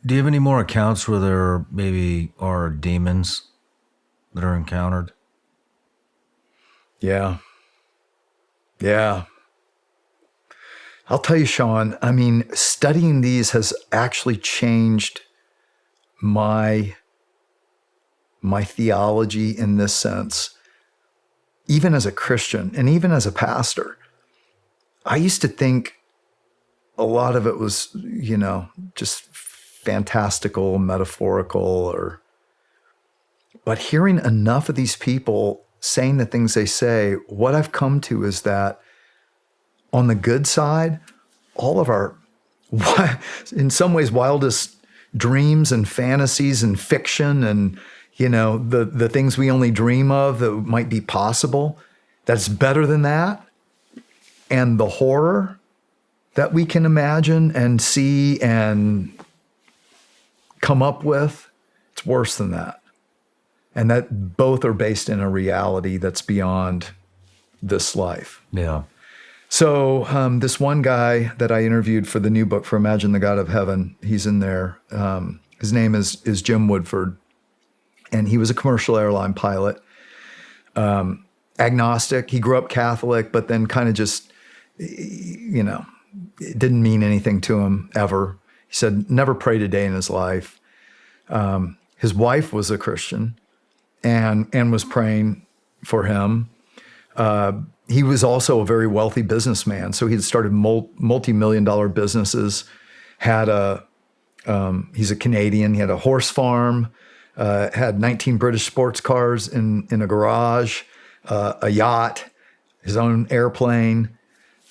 Do you have any more accounts where there maybe are demons that are encountered? Yeah. Yeah. I'll tell you, Shawn, I mean, studying these has actually changed my theology in this sense. Even as a Christian and even as a pastor, I used to think a lot of it was, just fantastical, metaphorical, but hearing enough of these people saying the things they say, what I've come to is that on the good side, all of our, in some ways, wildest dreams and fantasies and fiction and, the things we only dream of that might be possible, that's better than that. And the horror that we can imagine and see and come up with, it's worse than that. And that both are based in a reality that's beyond this life. Yeah. So this one guy that I interviewed for the new book for Imagine the God of Heaven, he's in there. His name is Jim Woodford, and he was a commercial airline pilot, agnostic. He grew up Catholic, but then kind of just, it didn't mean anything to him ever. He said never prayed a day in his life. His wife was a Christian and was praying for him. He was also a very wealthy businessman. So he had started multi-million-dollar businesses, he's a Canadian. He had a horse farm, had 19 British sports cars in a garage, a yacht, his own airplane.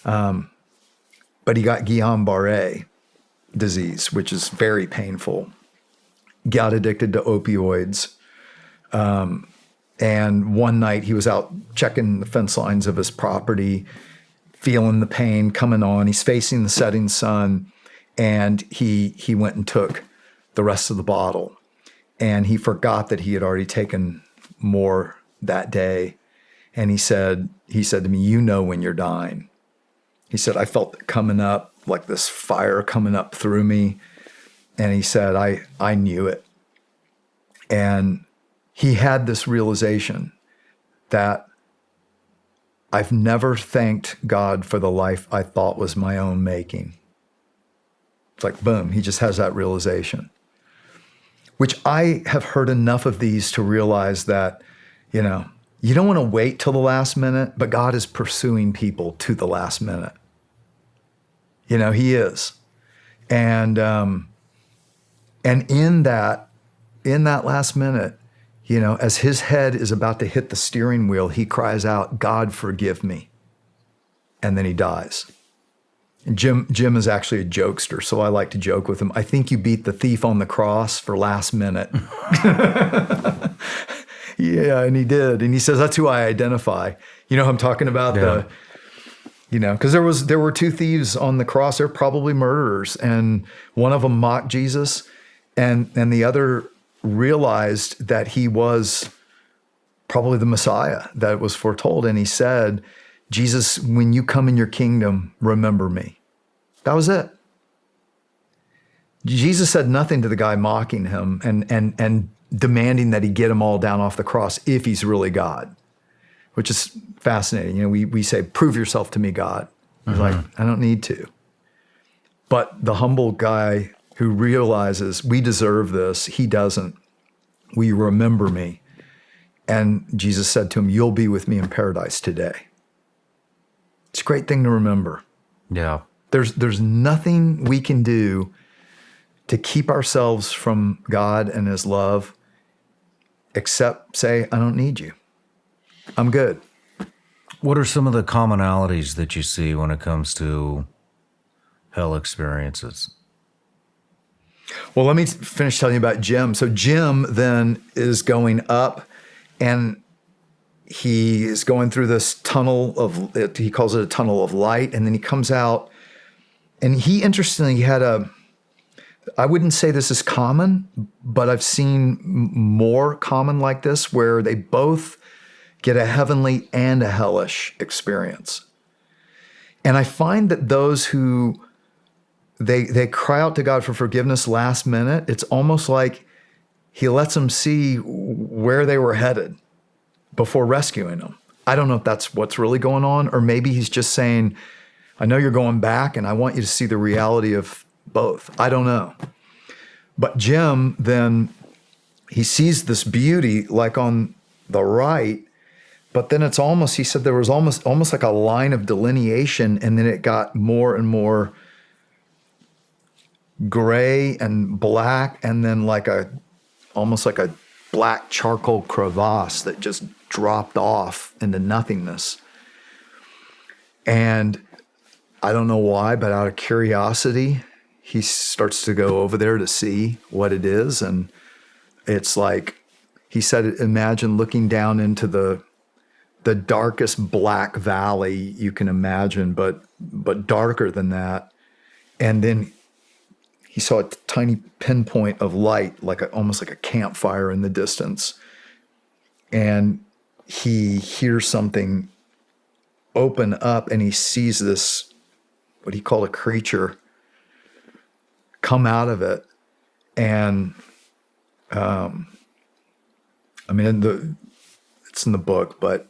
But he got Guillain-Barré disease, which is very painful. Got addicted to opioids. And one night he was out checking the fence lines of his property, feeling the pain coming on. He's facing the setting sun, and he went and took the rest of the bottle. And he forgot that he had already taken more that day. And he said to me, when you're dying. He said, I felt it coming up, like this fire coming up through me. And he said, I knew it. And he had this realization that I've never thanked God for the life I thought was my own making. It's like, boom, he just has that realization, which I have heard enough of these to realize that, you don't want to wait till the last minute, but God is pursuing people to the last minute. He is. And in that last minute, as his head is about to hit the steering wheel, he cries out, God, forgive me. And then he dies. And Jim is actually a jokester, so I like to joke with him. I think you beat the thief on the cross for last minute. Yeah, and he did. And he says, that's who I identify. You know who I'm talking about? Yeah. Because there were two thieves on the cross. They're probably murderers. And one of them mocked Jesus, and the other realized that he was probably the Messiah that was foretold. And he said, Jesus, when you come in your kingdom, remember me. That was it. Jesus said nothing to the guy mocking him and demanding that he get them all down off the cross if he's really God, which is fascinating. We say, prove yourself to me, God. He's like, I don't need to. But the humble guy who realizes we deserve this, he doesn't. Will you remember me? And Jesus said to him, you'll be with me in paradise today. It's a great thing to remember. Yeah. There's nothing we can do to keep ourselves from God and his love except say, I don't need you. I'm good. What are some of the commonalities that you see when it comes to hell experiences? Well, let me finish telling you about Jim. So Jim then is going up, and he is going through this tunnel he calls it a tunnel of light. And then he comes out, and he interestingly had I wouldn't say this is common, but I've seen more common like this where they both get a heavenly and a hellish experience. And I find that those who they cry out to God for forgiveness last minute. It's almost like he lets them see where they were headed before rescuing them. I don't know if that's what's really going on, or maybe he's just saying, I know you're going back and I want you to see the reality of both. I don't know. But Jim, then he sees this beauty like on the right, but then it's almost, he said there was almost like a line of delineation, and then it got more and more gray and black, and then almost like a black charcoal crevasse that just dropped off into nothingness. And I don't know why, but out of curiosity, he starts to go over there to see what it is. And it's like, he said, imagine looking down into the darkest black valley you can imagine, but darker than that. And then he saw a tiny pinpoint of light, almost like a campfire in the distance. And he hears something open up, and he sees this, what he called a creature, come out of it. And it's in the book, but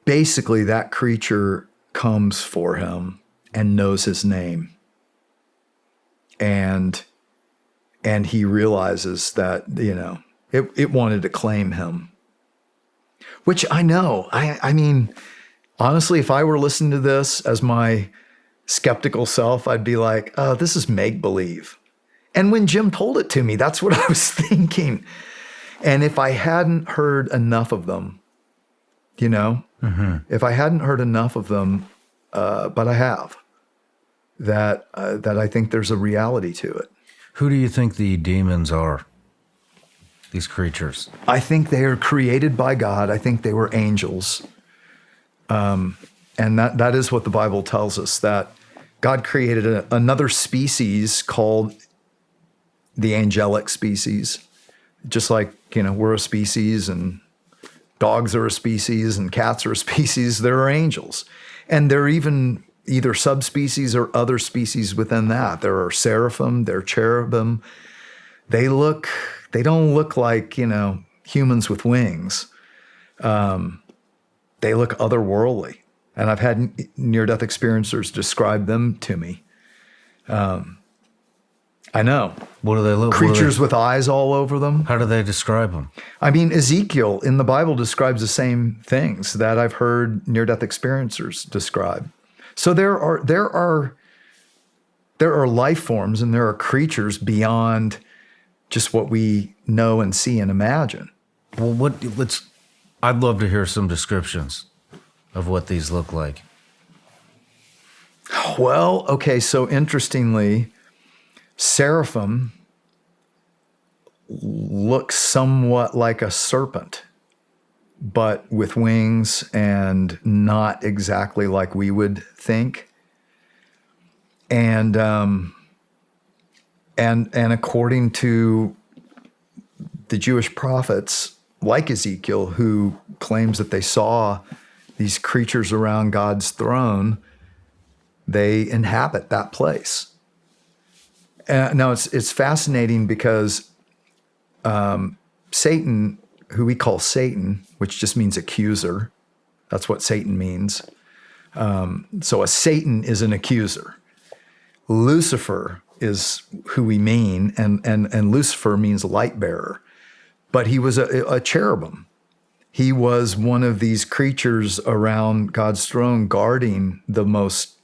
basically that creature comes for him and knows his name. And he realizes that, it wanted to claim him, which I know. I mean, honestly, if I were listening to this as my skeptical self, I'd be like, oh, this is make-believe. And when Jim told it to me, that's what I was thinking. And if I hadn't heard enough of them, if I hadn't heard enough of them, but I have, that I think there's a reality to it. Who do you think the demons are? These creatures? I think they are created by God. I think they were angels. And that is what the Bible tells us, that God created another species called the angelic species. Just like, we're a species, and dogs are a species, and cats are a species, there are angels. And they're even either subspecies or other species within that. There are seraphim, there are cherubim. They don't look like, humans with wings. They look otherworldly. And I've had near-death experiencers describe them to me. I know. What do they look like? Creatures with eyes all over them. How do they describe them? I mean, Ezekiel in the Bible describes the same things that I've heard near-death experiencers describe. So there are life forms, and there are creatures beyond just what we know and see and imagine. Well, I'd love to hear some descriptions of what these look like. Well, okay, so interestingly, seraphim looks somewhat like a serpent, but with wings and not exactly like we would think. And according to the Jewish prophets, like Ezekiel, who claims that they saw these creatures around God's throne, they inhabit that place. Now, it's fascinating because Satan, who we call Satan, which just means accuser, that's what Satan means. So a Satan is an accuser. Lucifer is who we mean, and Lucifer means light bearer. But he was a cherubim. He was one of these creatures around God's throne guarding the most,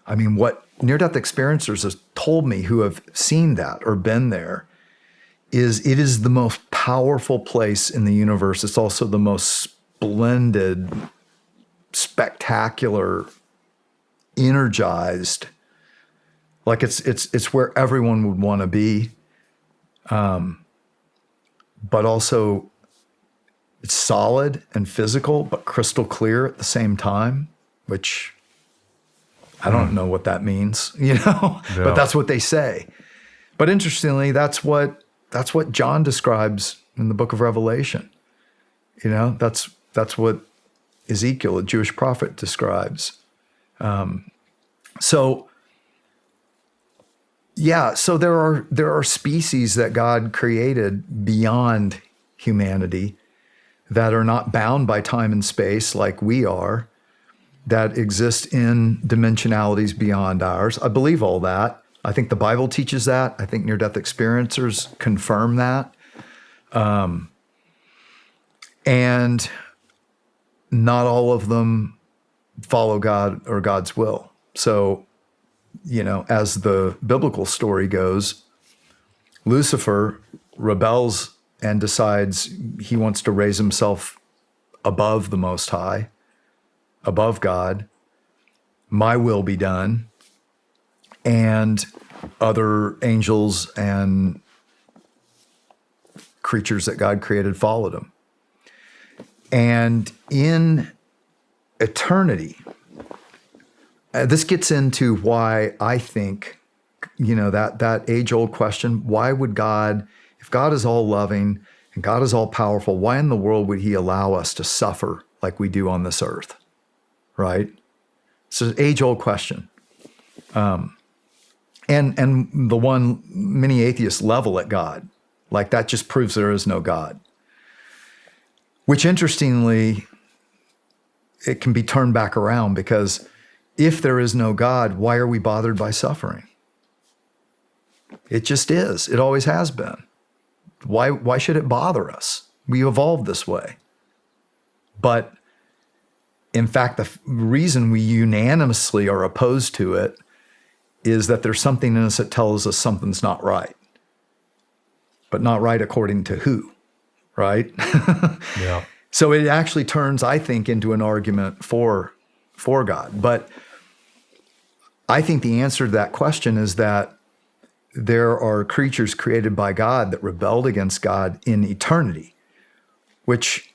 what near-death experiencers have told me who have seen that or been there is it is the most powerful place in the universe. It's also the most splendid, spectacular, energized. Like it's where everyone would want to be. But also it's solid and physical, but crystal clear at the same time, which I don't know what that means, Yeah. But that's what they say. But interestingly, that's what John describes in the book of Revelation. That's what Ezekiel, a Jewish prophet, describes. So Yeah, so there are species that God created beyond humanity that are not bound by time and space like we are, that exist in dimensionalities beyond ours. I believe all that. I think the Bible teaches that. I think near-death experiencers confirm that. And not all of them follow God or God's will. So, as the biblical story goes, Lucifer rebels and decides he wants to raise himself above the Most High, above God. My will be done. And other angels and creatures that God created followed him. And in eternity, this gets into why I think, that age-old question, why would God, if God is all loving and God is all powerful, why in the world would he allow us to suffer like we do on this earth, right? It's an age-old question. And the one many atheists level at God, like that just proves there is no God. Which interestingly, it can be turned back around, because if there is no God, why are we bothered by suffering? It just is. It always has been. Why should it bother us? We evolved this way. But in fact, the reason we unanimously are opposed to it is that there's something in us that tells us something's not right. But not right according to who, right? Yeah. So it actually turns, I think, into an argument for God. But I think the answer to that question is that there are creatures created by God that rebelled against God in eternity, which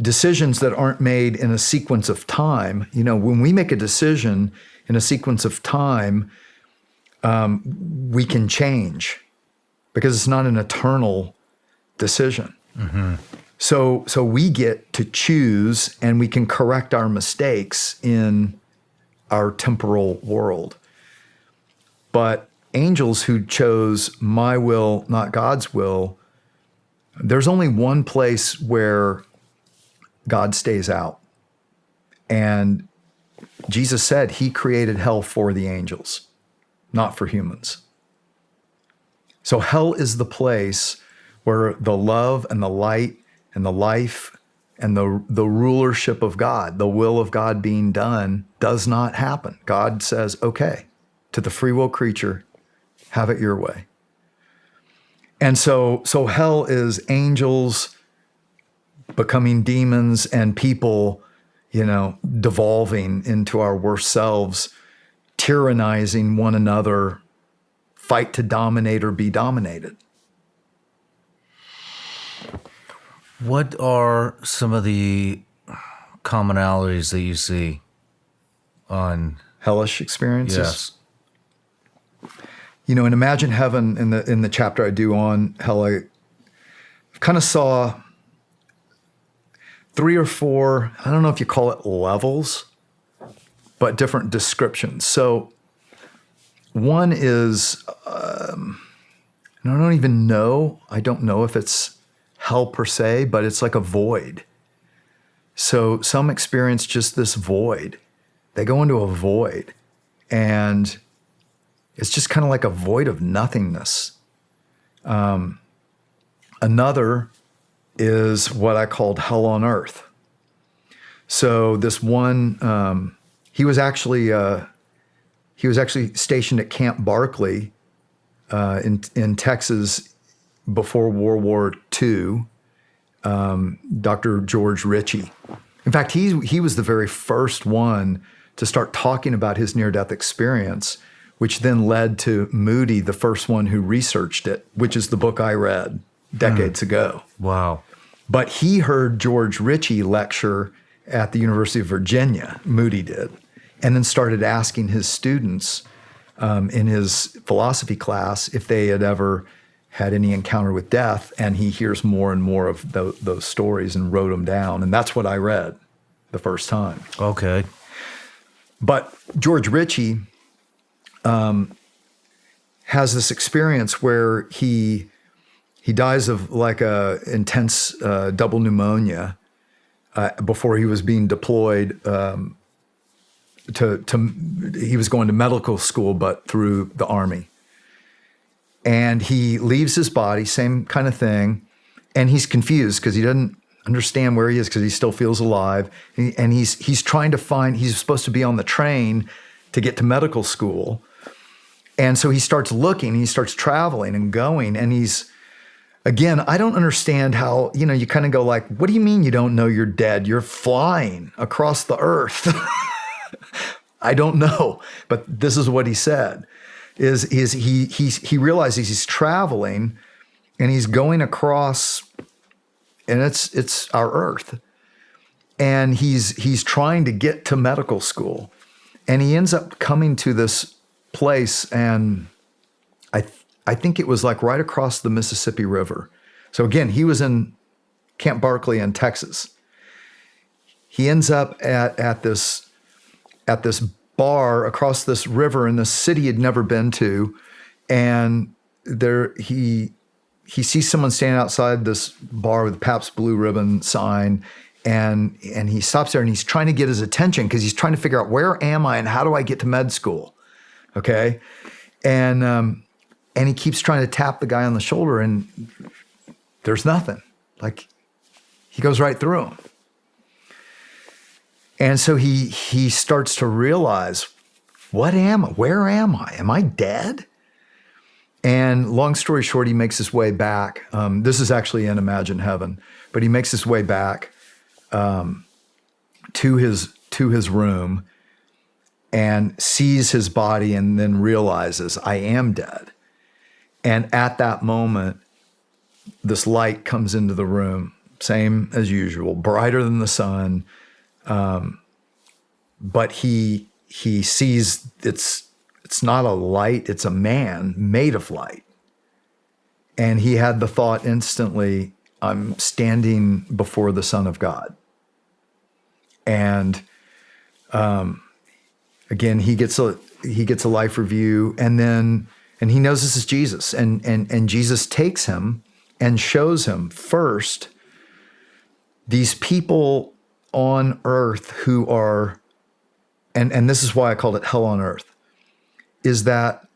decisions that aren't made in a sequence of time, when we make a decision in a sequence of time, we can change because it's not an eternal decision. Mm-hmm. So we get to choose, and we can correct our mistakes in our temporal world. But angels who chose my will, not God's will, there's only one place where God stays out. And Jesus said he created hell for the angels, not for humans. So hell is the place where the love and the light and the life and the rulership of God, the will of God being done, does not happen. God says, okay, to the free will creature, have it your way. And so hell is angels becoming demons and people, devolving into our worst selves, tyrannizing one another, fight to dominate or be dominated. What are some of the commonalities that you see on Hellish experiences? Yes. In Imagine Heaven, in the chapter I do on hell, I kind of saw 3 or 4, I don't know if you call it levels, but different descriptions. So one is, I don't know if it's hell per se, but it's like a void. So some experience just this void. They go into a void, and it's just kind of like a void of nothingness. Another is what I called hell on earth. So this one, he was actually stationed at Camp Barkley in Texas before World War II. Dr. George Ritchie. In fact, he was the very first one to start talking about his near-death experience, which then led to Moody, the first one who researched it, which is the book I read decades ago. Wow. But he heard George Ritchie lecture at the University of Virginia, Moody did, and then started asking his students in his philosophy class if they had ever had any encounter with death, and he hears more and more of those stories and wrote them down. And that's what I read the first time. Okay. But George Ritchie has this experience where he dies of like a intense double pneumonia before he was being deployed he was going to medical school, but through the Army. And he leaves his body, same kind of thing, and he's confused because he doesn't understand where he is because he still feels alive. And he's trying to find, he's supposed to be on the train to get to medical school. And so he starts looking, he starts traveling and going, and again, I don't understand how, you kind of go like, what do you mean you don't know you're dead? You're flying across the earth. I don't know, but this is what he said, is he realizes he's traveling and he's going across, and it's our earth. And he's trying to get to medical school. And he ends up coming to this place, and I think it was like right across the Mississippi River. So again, he was in Camp Barkley in Texas. He ends up at this bar across this river in this city he'd never been to, and there he sees someone standing outside this bar with a Pabst Blue Ribbon sign, and he stops there and he's trying to get his attention because he's trying to figure out, where am I and how do I get to med school? Okay, and he keeps trying to tap the guy on the shoulder, and there's nothing. Like, he goes right through him. And so he starts to realize, what am I? Where am I? Am I dead? And long story short, he makes his way back. This is actually in Imagine Heaven, but he makes his way back to his room and sees his body, and then realizes, I am dead. And at that moment, this light comes into the room, same as usual, brighter than the sun. But he sees it's not a light, it's a man made of light. And he had the thought instantly, I'm standing before the Son of God. And again, he gets a life review, and he knows this is Jesus, and Jesus takes him and shows him first these people on earth who are, and this is why I called it hell on earth, is that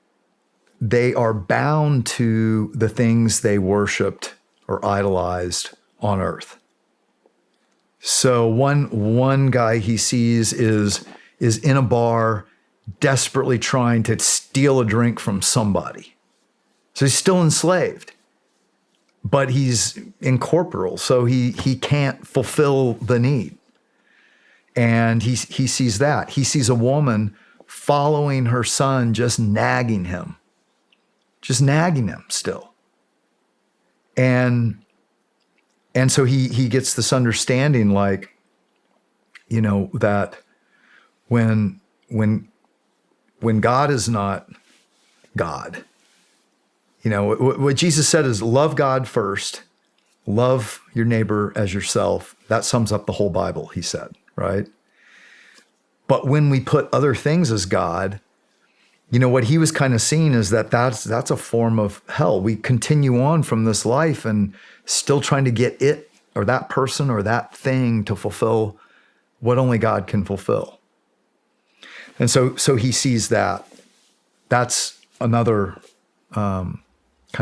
they are bound to the things they worshiped or idolized on earth. So one guy he sees is in a bar desperately trying to steal a drink from somebody. So he's still enslaved, but he's incorporeal, so he can't fulfill the need. And he sees that. He sees a woman following her son, just nagging him still. And so he gets this understanding, like, that when God is not God, what Jesus said is, love God first, love your neighbor as yourself. That sums up the whole Bible, he said, right? But when we put other things as God, what he was kind of seeing is that's a form of hell. We continue on from this life and still trying to get it or that person or that thing to fulfill what only God can fulfill. And so he sees that. That's another kind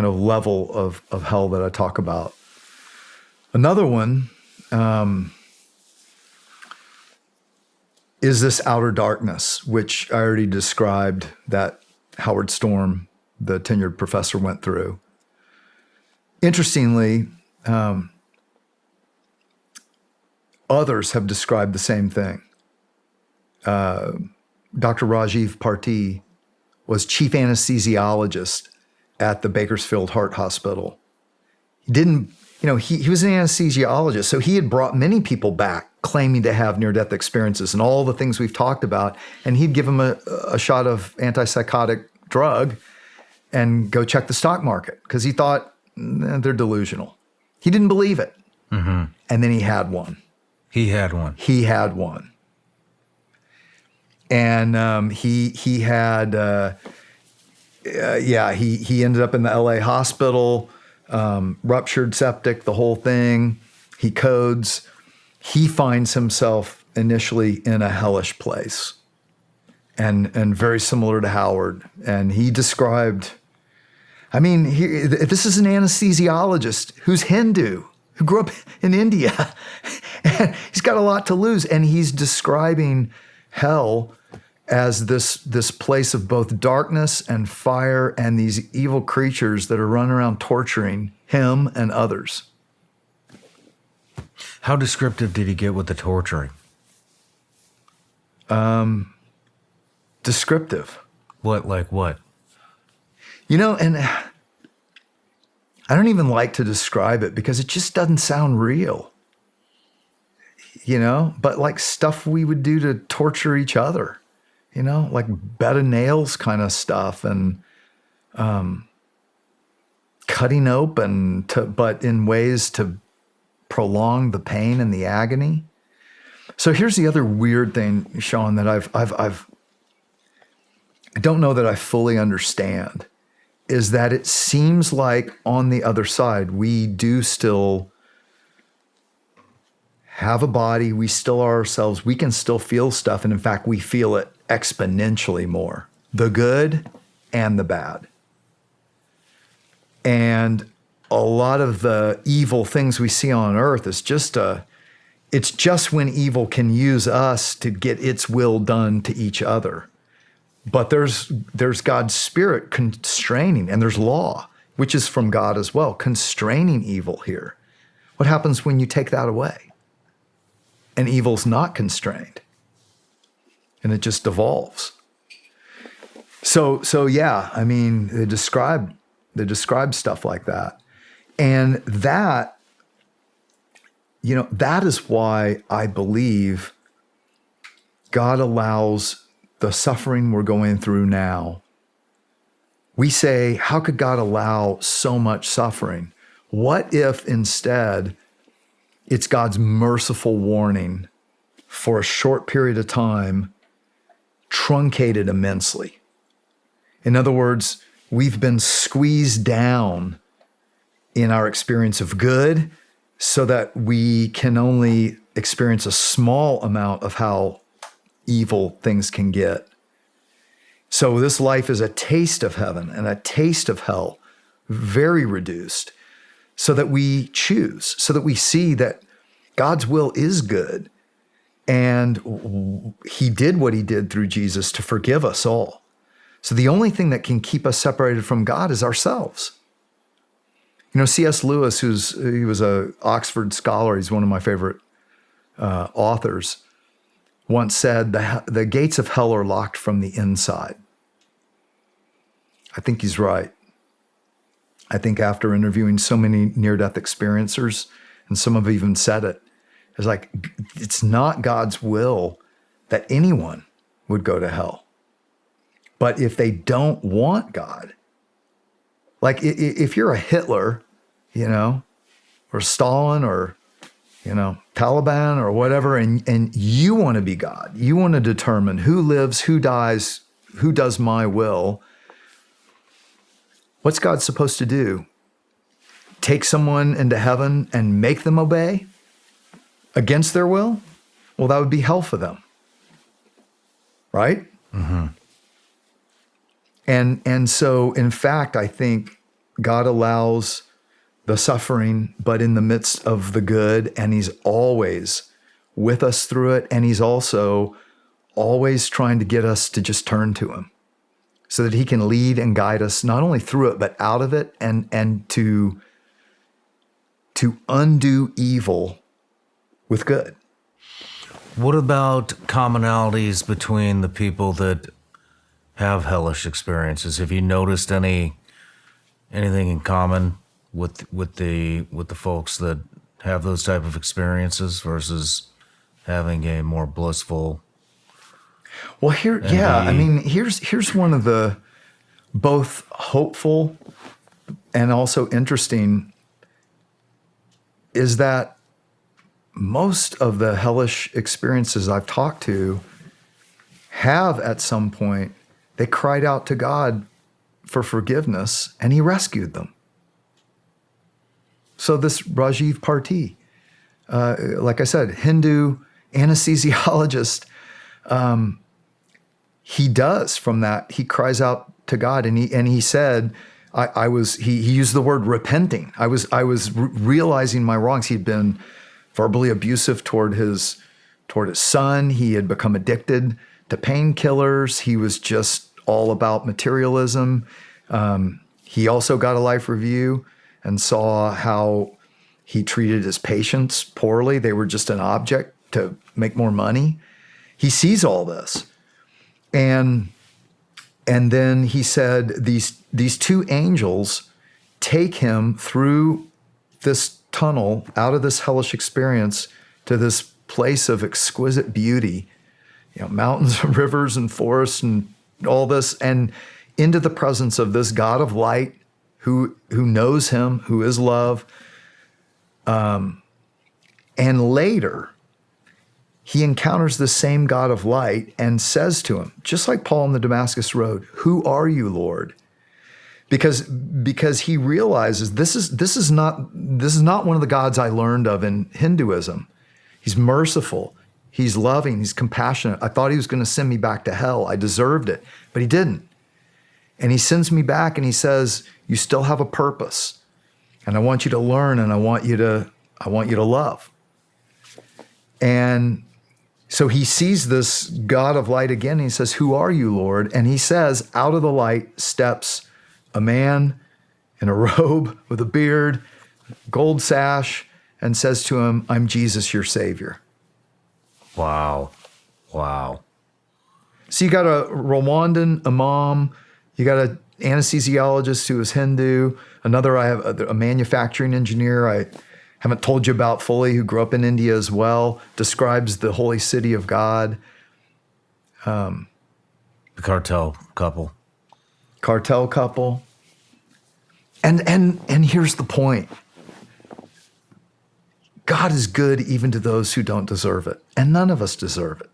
of level of hell that I talk about. Another one is this outer darkness, which I already described, that Howard Storm, the tenured professor, went through. Interestingly, others have described the same thing. Dr. Rajiv Parti was chief anesthesiologist at the Bakersfield Heart Hospital. He didn't, he was an anesthesiologist, so he had brought many people back claiming to have near-death experiences and all the things we've talked about, and he'd give them a shot of antipsychotic drug and go check the stock market because he thought they're delusional. He didn't believe it. Mm-hmm. And then he had one. He had one. And he had yeah, he ended up in the LA hospital, ruptured septic, the whole thing. He codes. He finds himself initially in a hellish place, and very similar to Howard. And he described, I mean, this is an anesthesiologist who's Hindu, who grew up in India. And he's got a lot to lose. And he's describing hell as this place of both darkness and fire and these evil creatures that are running around torturing him and others. How descriptive did he get with the torturing? Descriptive. What, like what? You know, and I don't even like to describe it because it just doesn't sound real. You know, but like stuff we would do to torture each other, you know, like bed of nails kind of stuff, and cutting open, but in ways to prolong the pain and the agony. So here's the other weird thing, Shawn, that I don't know that I fully understand, is that it seems like on the other side, we do still have a body, we still are ourselves, we can still feel stuff, and in fact, we feel it exponentially more, the good and the bad. And a lot of the evil things we see on earth is it's just when evil can use us to get its will done to each other. But there's God's spirit constraining, and there's law, which is from God as well, constraining evil here. What happens when you take that away? And evil's not constrained, and it just devolves. So yeah, I mean, they describe stuff like that. And that, you know, that is why I believe God allows the suffering we're going through now. We say, how could God allow so much suffering? What if instead it's God's merciful warning for a short period of time, truncated immensely? In other words, we've been squeezed down in our experience of good so that we can only experience a small amount of how evil things can get. So this life is a taste of heaven and a taste of hell, very reduced, so that we choose, so that we see that God's will is good. And he did what he did through Jesus to forgive us all. So the only thing that can keep us separated from God is ourselves. You know, C.S. Lewis, he was an Oxford scholar, he's one of my favorite authors, once said, the gates of hell are locked from the inside. I think he's right. I think after interviewing so many near-death experiencers, and some have even said it, it's like, it's not God's will that anyone would go to hell. But if they don't want God, like if you're a Hitler, you know, or Stalin, or, you know, Taliban or whatever, and you want to be God, you want to determine who lives, who dies, who does my will, what's God supposed to do? Take someone into heaven and make them obey against their will? Well, that would be hell for them, right? Mm-hmm. And so, in fact, I think God allows the suffering, but in the midst of the good, and he's always with us through it, and he's also always trying to get us to just turn to him so that he can lead and guide us not only through it, but out of it, and to undo evil with good. What about commonalities between the people that have hellish experiences? Have you noticed anything in common with the folks that have those type of experiences versus having a more blissful? Well, here's one of the both hopeful and also interesting, is that most of the hellish experiences I've talked to have at some point, they cried out to God for forgiveness, and he rescued them. So this Rajiv Parti, like I said, Hindu anesthesiologist, he does from that. He cries out to God, and he said, he used the word repenting. I was realizing my wrongs. He'd been verbally abusive toward his son. He had become addicted to painkillers. He was just all about materialism. He also got a life review and saw how he treated his patients poorly. They were just an object to make more money. He sees all this. And then he said, these two angels take him through this tunnel out of this hellish experience to this place of exquisite beauty, mountains, rivers, and forests, and all this, and into the presence of this God of light who knows him, who is love. And later, he encounters the same God of light and says to him, just like Paul on the Damascus Road, "Who are you, Lord?" Because he realizes this is not one of the gods I learned of in Hinduism. He's merciful, he's loving, he's compassionate. I thought he was going to send me back to hell. I deserved it, but he didn't. And he sends me back and he says, "You still have a purpose, and I want you to learn, and I want you to love." And so he sees this God of light again, and he says, "Who are you, Lord?" And he says, out of the light steps a man in a robe with a beard, gold sash, and says to him, "I'm Jesus, your Savior." Wow. Wow. So you got a Rwandan imam, you got an anesthesiologist who is Hindu, I have a manufacturing engineer I haven't told you about fully, who grew up in India as well, describes the holy city of God. The cartel couple. And here's the point. God is good even to those who don't deserve it, and none of us deserve it.